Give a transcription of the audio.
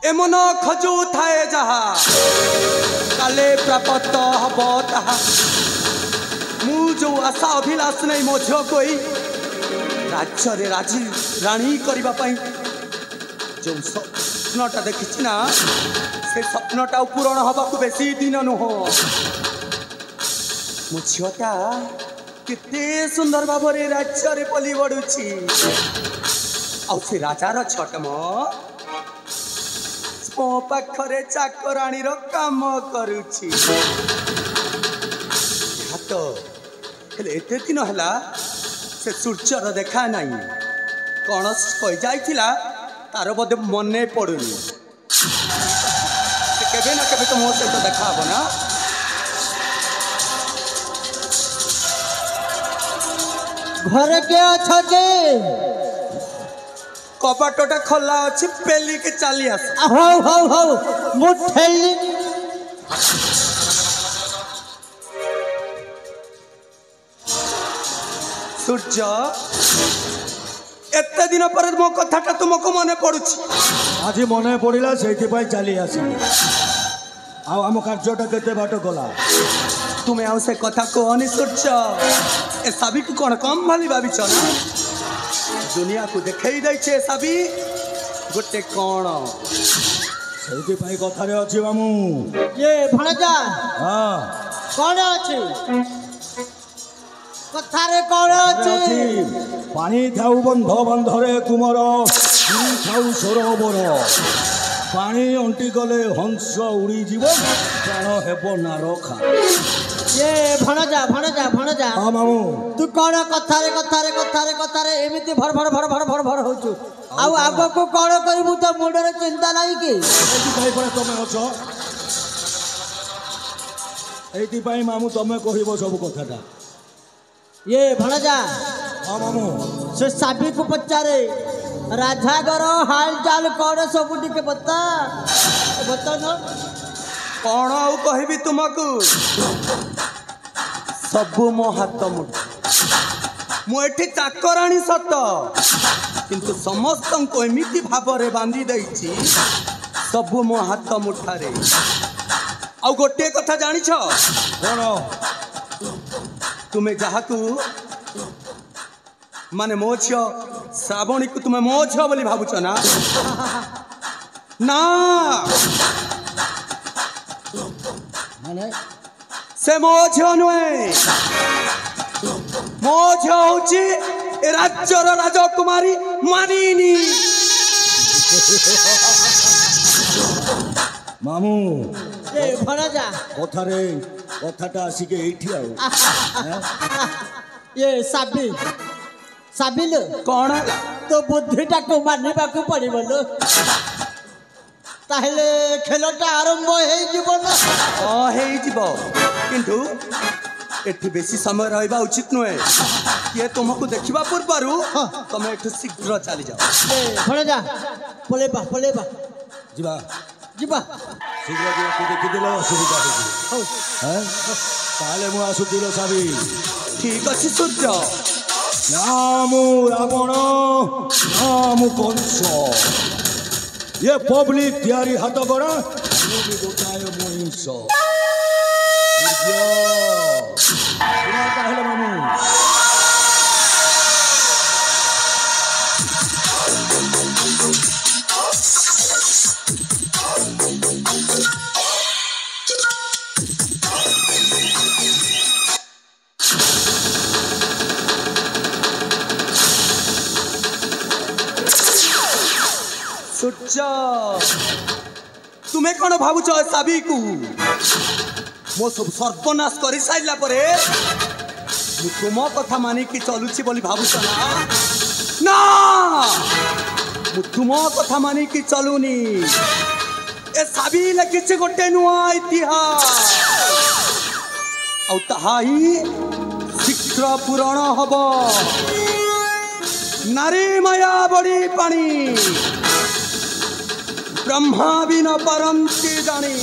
एमन खजु थाए जहा काले प्राप्त हब ताहा मु जो आशा अभिलाष नहीं मो झील कोई राज्य रे राजी राणी करबा पई जो स्वप्नटा देखी ना से स्वप्नटा पूरण हवा को बेसी दिन नुह मो झीलटा केते सुंदर भाव रे राज्य रे पली बड़ुची आउ से राजार छट मो पाखरे चाकराणी रो काम करुची तो एते दिन है से सूर्यर देखा नहीं कौन कही जाइथिला तार बोधे मने पड़ुनी केबे ना केबे तो मो सहित देखा हब ना घर के अच्छा के कपाटटा खोला अच्छी पेली के चली आस हाउ हाउ हाउ मुठेली सूर्य एते दिन पर मो कथाटा तुमको मने पड़ुची आज मन पड़ा से चली आस आम कार्यटा केते बाट गला तुम्हें आउ से कथा कहनी सूर्य ए सभी को कौन कम भाली भाविच ना दुनिया को देखई दैछे सभी गोटे कौन से कथारे अच्छी मामू ये भणजा हाँ कौन अच्छी कथारे कौन अच्छी पानी थाऊ बंध बंधरे तुमर थाऊ सरोवर पानी अंटी गले हंस उड़ी जीव प्राण हेब ना रखा ये भणजा भणजा भणजा हाँ मामू तू कौन कथारे कथारे कथारे कथारे एमिति भर भर भर भर भर भर होचु आउ आगो को कौन करिबु तो मुंडरे चिंता नाही कि तमें अछ एइति मामू तमें कहब सब कथाटा ये भणजा हाँ मामू से साबी को पचारे राजागर हाल चाल कौन सब टिके बता बता न कौन आउ कहबी तुमको सबु मो हाथ मुठ मु एठी चाकराणी सत किंतु समस्त को एमिति भाव रे बांधी देछि सबु मो हाथ मुठारे आउ गोटे कथा जानि छ कौन तुम्हें जहाकू माने मो झियो श्रावणी को तुम्हें मो झियो बोली भावुच ना ना माने से मो झियो नुहे मो झियो होची ए राज्यर राजकुमारी मानिनी मामू ये भणजा कथारे कथाटा आसिके एठी आउ ये साबी साबिल कौन तो बुद्धिटा को मानिबा को पड़िबो लो ताहले खेलटा आरंभ हे जीवन हे जीव किंतु एठी बेसी समय रहबा उचित नुहे किए तुमको देखिबा पूर्वरु तुम एठु शीघ्र चली जाओ ए भणजा पलेबा पलेबा जीवा जीवा शीघ्र जीवा देखिदेले असुविधा होई हैं ताले मु आसुतिलो साबी ठीक अछि सूर्य नामु रावण नामु कंस ये पब्लिक तैयारी हाथ गड़ा ये भी गोटाए मनीष मामू तुम्हें कौन भावुच साबी को मो सब सर्वनाश कर सारा परे तुम कथा मानिकी चलुची बोली भावुच ना ना तुम कथा मानिकी चलुनी ए साबी लगी गोटे नुआ इतिहास आउ ताहा ही शीघ्र पूरण हब नारी माया बड़ी पानी ब्रह्मा भी न परंती जानी